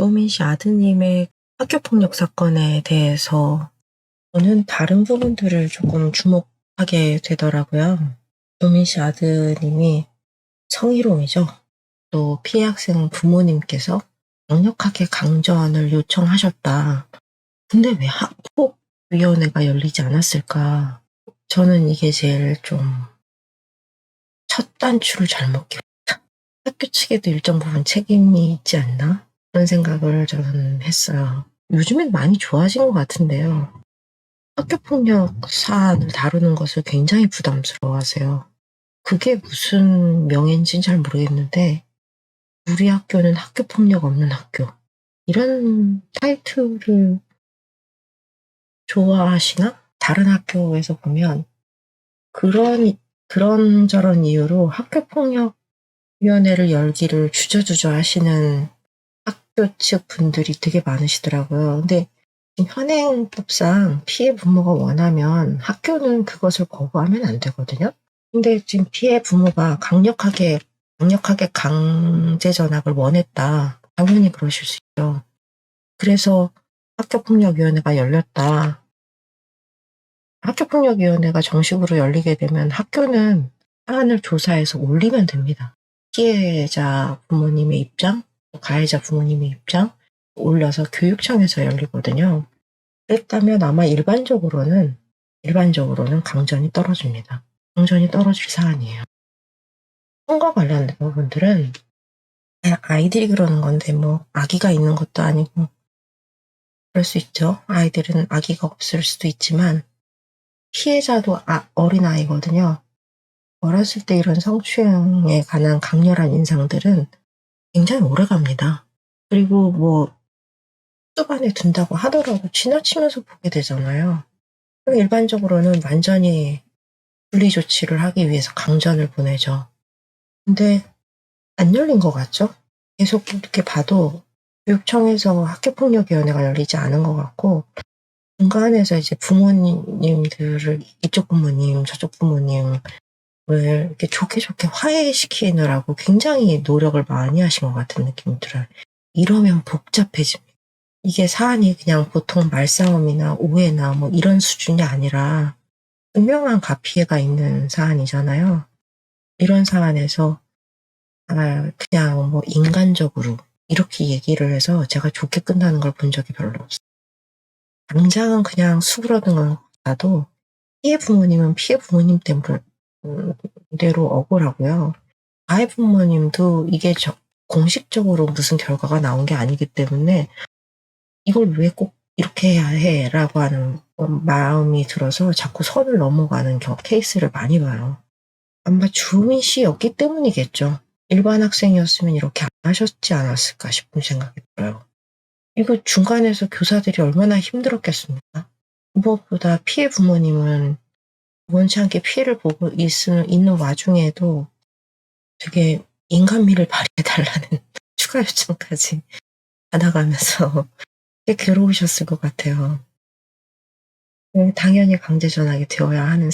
주호민 씨 아드님의 학교폭력 사건에 대해서 저는 다른 부분들을 조금 주목하게 되더라고요. 주호민 씨 아드님이 성희롱이죠. 또 피해 학생 부모님께서 강력하게 강전을 요청하셨다. 근데 왜 학폭위원회가 열리지 않았을까? 저는 이게 제일 좀 첫 단추를 잘못 끼웠다. 학교 측에도 일정 부분 책임이 있지 않나? 그런 생각을 저는 했어요. 요즘엔 많이 좋아진 것 같은데요. 학교폭력 사안을 다루는 것을 굉장히 부담스러워하세요. 그게 무슨 명예인지는 잘 모르겠는데 우리 학교는 학교폭력 없는 학교. 이런 타이틀을 좋아하시나? 다른 학교에서 보면 그런저런 이유로 학교폭력위원회를 열기를 주저주저 하시는 학교 측 분들이 되게 많으시더라고요. 근데 현행법상 피해 부모가 원하면 학교는 그것을 거부하면 안 되거든요. 근데 지금 피해 부모가 강력하게 강제 전학을 원했다. 당연히 그러실 수 있죠. 그래서 학교폭력위원회가 열렸다. 학교폭력위원회가 정식으로 열리게 되면 학교는 사안을 조사해서 올리면 됩니다. 피해자 부모님의 입장, 가해자 부모님의 입장 올려서 교육청에서 열리거든요. 그랬다면 아마 일반적으로는 강전이 떨어집니다. 강전이 떨어질 사안이에요. 성과 관련된 부분들은 그냥 아이들이 그러는 건데 뭐 아기가 있는 것도 아니고 그럴 수 있죠. 아이들은 아기가 없을 수도 있지만 피해자도 어린아이거든요. 어렸을 때 이런 성추행에 관한 강렬한 인상들은 굉장히 오래갑니다. 그리고 뭐 수반에 둔다고 하더라도 지나치면서 보게 되잖아요. 일반적으로는 완전히 분리 조치를 하기 위해서 강전을 보내죠. 근데 안 열린 것 같죠? 계속 이렇게 봐도 교육청에서 학교폭력위원회가 열리지 않은 것 같고 중간에서 이제 부모님들을 이쪽 부모님 저쪽 부모님을 이렇게 좋게 화해시키느라고 굉장히 노력을 많이 하신 것 같은 느낌이 들어요. 이러면 복잡해집니다. 이게 사안이 그냥 보통 말싸움이나 오해나 뭐 이런 수준이 아니라 분명한 가피해가 있는 사안이잖아요. 이런 사안에서 그냥 뭐 인간적으로 이렇게 얘기를 해서 제가 좋게 끝나는 걸 본 적이 별로 없어요. 당장은 그냥 수그러든 것보다도 피해 부모님은 피해 부모님 대로 억울하고요. 가해 부모님도 이게 공식적으로 무슨 결과가 나온 게 아니기 때문에 이걸 왜 꼭 이렇게 해야 해라고 하는 마음이 들어서 자꾸 선을 넘어가는 케이스를 많이 봐요. 아마 주호민 씨였기 때문이겠죠. 일반 학생이었으면 이렇게 안 하셨지 않았을까 싶은 생각이 들어요. 이거 중간에서 교사들이 얼마나 힘들었겠습니까? 무엇보다 피해 부모님은 원치 않게 피해를 보고 있는 와중에도 되게 인간미를 발휘해달라는 추가 요청까지 받아가면서 꽤 괴로우셨을 것 같아요. 당연히 강제 전학이 되어야 하는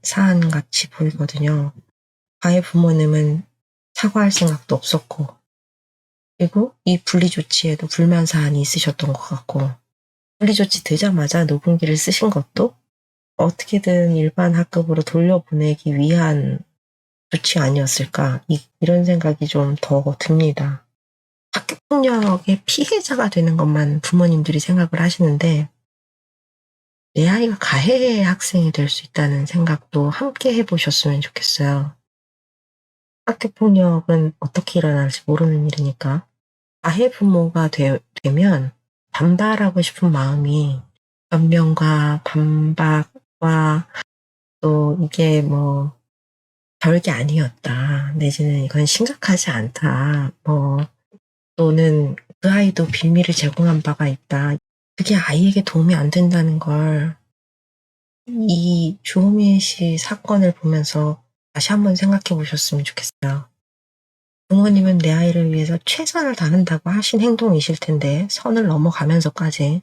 사안같이 보이거든요. 가해 부모님은 사과할 생각도 없었고 그리고 이 분리조치에도 불만 사안이 있으셨던 것 같고 분리조치 되자마자 녹음기를 쓰신 것도 어떻게든 일반 학급으로 돌려보내기 위한 조치 아니었을까 이런 생각이 좀 더 듭니다. 학교폭력의 피해자가 되는 것만 부모님들이 생각을 하시는데 내 아이가 가해 학생이 될 수 있다는 생각도 함께 해보셨으면 좋겠어요. 학교폭력은 어떻게 일어날지 모르는 일이니까 가해 부모가 되면 반발하고 싶은 마음이 변명과 반박과 또 이게 뭐 별게 아니었다 내지는 이건 심각하지 않다 또는 그 아이도 빌미를 제공한 바가 있다. 그게 아이에게 도움이 안 된다는 걸 이 주호민 씨 사건을 보면서 다시 한번 생각해 보셨으면 좋겠어요. 부모님은 내 아이를 위해서 최선을 다한다고 하신 행동이실 텐데 선을 넘어가면서까지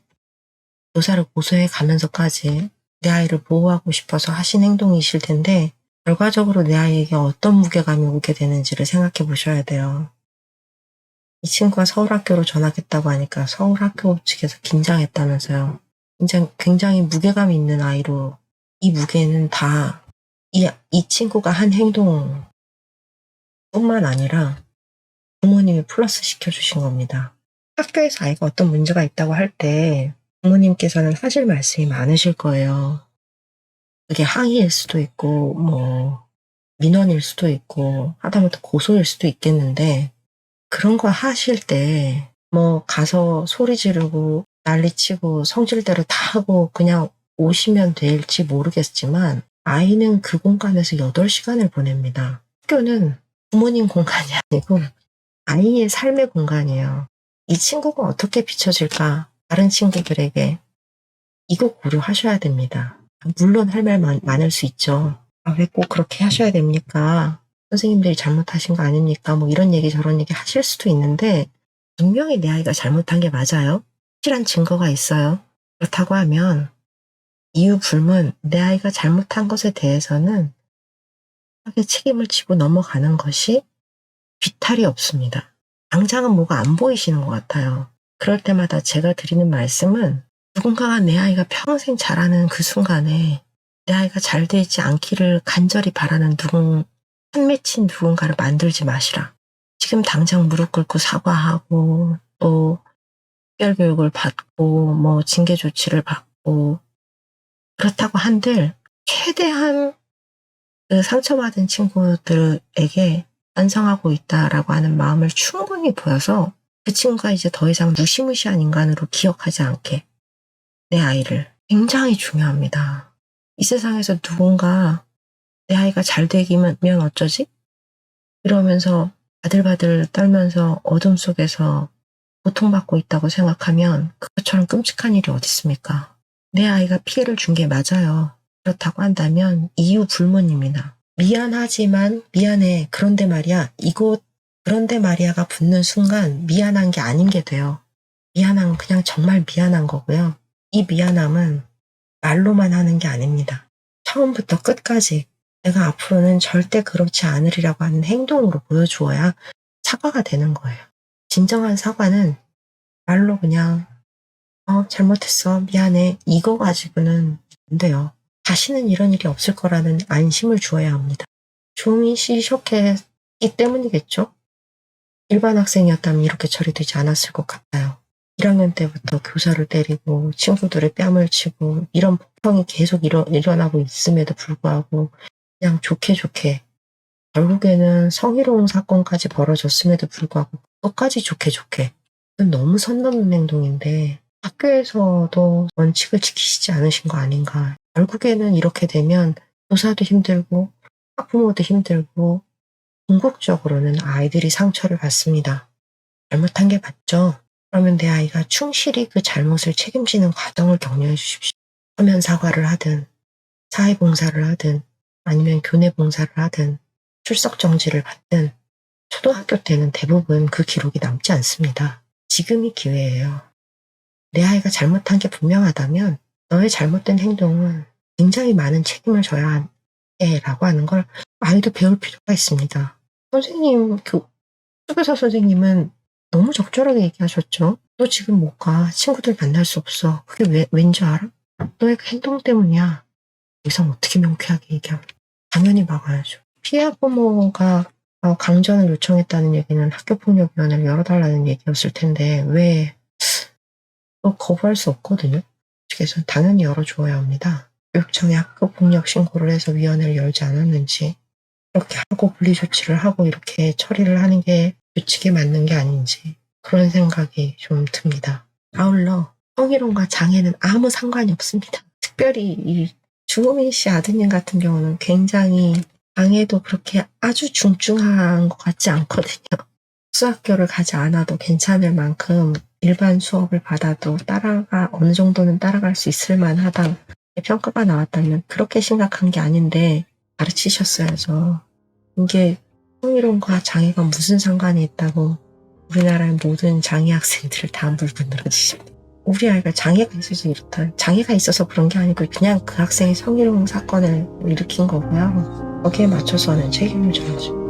교사를 고소해 가면서까지 내 아이를 보호하고 싶어서 하신 행동이실 텐데 결과적으로 내 아이에게 어떤 무게감이 오게 되는지를 생각해 보셔야 돼요. 이 친구가 서울 학교로 전학했다고 하니까 서울 학교 측에서 긴장했다면서요. 굉장히 무게감 있는 아이로, 이 무게는 다 이 친구가 한 행동뿐만 아니라 부모님이 플러스 시켜주신 겁니다. 학교에서 아이가 어떤 문제가 있다고 할 때 부모님께서는 하실 말씀이 많으실 거예요. 그게 항의일 수도 있고 민원일 수도 있고 하다못해 고소일 수도 있겠는데, 그런 거 하실 때 가서 소리 지르고 난리치고 성질대로 다 하고 그냥 오시면 될지 모르겠지만, 아이는 그 공간에서 8시간을 보냅니다. 학교는 부모님 공간이 아니고 아이의 삶의 공간이에요. 이 친구가 어떻게 비춰질까? 다른 친구들에게. 이거 고려하셔야 됩니다. 물론 할 말 많을 수 있죠. 왜 꼭 그렇게 하셔야 됩니까? 선생님들이 잘못하신 거 아닙니까? 이런 얘기 저런 얘기 하실 수도 있는데, 분명히 내 아이가 잘못한 게 맞아요. 확실한 증거가 있어요. 그렇다고 하면 이유 불문 내 아이가 잘못한 것에 대해서는 책임을 지고 넘어가는 것이 비탈이 없습니다. 당장은 뭐가 안 보이시는 것 같아요. 그럴 때마다 제가 드리는 말씀은, 누군가가 내 아이가 평생 자라는 그 순간에 내 아이가 잘 되지 않기를 간절히 바라는 한 맺힌 누군가를 만들지 마시라. 지금 당장 무릎 꿇고 사과하고 또 특별교육을 받고 징계 조치를 받고 그렇다고 한들, 최대한 그 상처받은 친구들에게 반성하고 있다라고 하는 마음을 충분히 보여서 그 친구가 이제 더 이상 무시무시한 인간으로 기억하지 않게, 내 아이를. 굉장히 중요합니다. 이 세상에서 누군가 내 아이가 잘 되기면 어쩌지? 이러면서 바들바들 떨면서 어둠 속에서 고통받고 있다고 생각하면 그것처럼 끔찍한 일이 어디 있습니까? 내 아이가 피해를 준 게 맞아요. 그렇다고 한다면 이유 불문입니다. 미안하지만 미안해. 그런데 말이야. 그런데 말이야가 붙는 순간 미안한 게 아닌 게 돼요. 미안한, 그냥 정말 미안한 거고요. 이 미안함은 말로만 하는 게 아닙니다. 처음부터 끝까지 내가 앞으로는 절대 그렇지 않으리라고 하는 행동으로 보여주어야 사과가 되는 거예요. 진정한 사과는 말로 그냥 잘못했어, 미안해, 이거 가지고는 안 돼요. 다시는 이런 일이 없을 거라는 안심을 주어야 합니다. 조민 씨 쇼크했기 때문이겠죠? 일반 학생이었다면 이렇게 처리되지 않았을 것 같아요. 1학년 때부터 교사를 때리고 친구들의 뺨을 치고 이런 폭행이 계속 일어나고 있음에도 불구하고 그냥 좋게 결국에는 성희롱 사건까지 벌어졌음에도 불구하고 그것까지 좋게 그건 너무 선 넘는 행동인데, 학교에서도 원칙을 지키시지 않으신 거 아닌가. 결국에는 이렇게 되면 교사도 힘들고 학부모도 힘들고 궁극적으로는 아이들이 상처를 받습니다. 잘못한 게 맞죠? 그러면 내 아이가 충실히 그 잘못을 책임지는 과정을 격려해 주십시오. 서면 사과를 하든 사회봉사를 하든 아니면 교내 봉사를 하든 출석 정지를 받든, 초등학교 때는 대부분 그 기록이 남지 않습니다. 지금이 기회예요. 내 아이가 잘못한 게 분명하다면 너의 잘못된 행동은 굉장히 많은 책임을 져야 해라고 하는 걸 아이도 배울 필요가 있습니다. 선생님, 수교사 선생님은 너무 적절하게 얘기하셨죠. 너 지금 못 가. 친구들 만날 수 없어. 그게 왠지 알아? 너의 그 행동 때문이야. 이상 어떻게 명쾌하게 얘기하면 당연히 막아야죠. 피해 학부모가 강전을 요청했다는 얘기는 학교폭력위원회를 열어달라는 얘기였을 텐데 왜 거부할 수 없거든요. 측에서는 당연히 열어주어야 합니다. 교육청에 학교폭력 신고를 해서 위원회를 열지 않았는지, 이렇게 하고 분리조치를 하고 이렇게 처리를 하는 게 규칙에 맞는 게 아닌지, 그런 생각이 좀 듭니다. 아울러 성희롱과 장애는 아무 상관이 없습니다. 특별히 이 주호민 씨 아드님 같은 경우는 굉장히 장애도 그렇게 아주 중증한 것 같지 않거든요. 수학교를 가지 않아도 괜찮을 만큼 일반 수업을 받아도 어느 정도는 따라갈 수 있을 만하다 평가가 나왔다면 그렇게 심각한 게 아닌데 가르치셨어야죠. 이게 성희롱과 장애가 무슨 상관이 있다고 우리나라의 모든 장애 학생들을 다 물고 늘어지십니다. 우리 아이가 장애가 있어서 이렇다. 장애가 있어서 그런 게 아니고 그냥 그 학생이 성희롱 사건을 일으킨 거고요. 거기에 맞춰서는 책임을 져야죠.